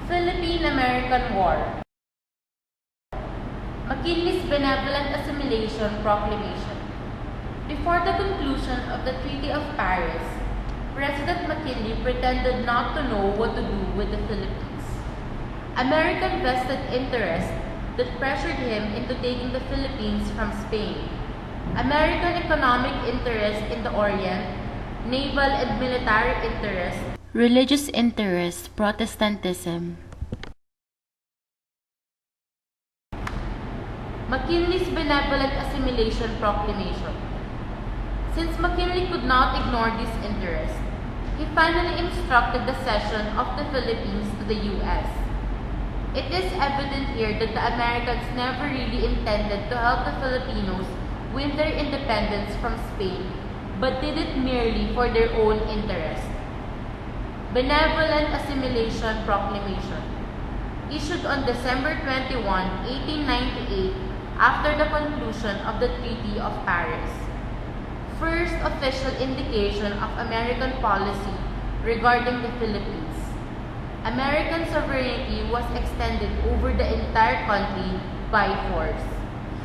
Philippine-American War. McKinley's Benevolent Assimilation Proclamation. Before the conclusion of the Treaty of Paris, President McKinley pretended not to know what to do with the Philippines. American vested interests that pressured him into taking the Philippines from Spain. American economic interests in the Orient, naval and military interests, religious interests, Protestantism. McKinley's Benevolent Assimilation Proclamation. Since McKinley could not ignore these interests, he finally instructed the cession of the Philippines to the U.S. It is evident here that the Americans never really intended to help the Filipinos win their independence from Spain, but did it merely for their own interest. Benevolent Assimilation Proclamation. Issued on December 21, 1898, after the conclusion of the Treaty of Paris. First official indication of American policy regarding the Philippines. American sovereignty was extended over the entire country by force.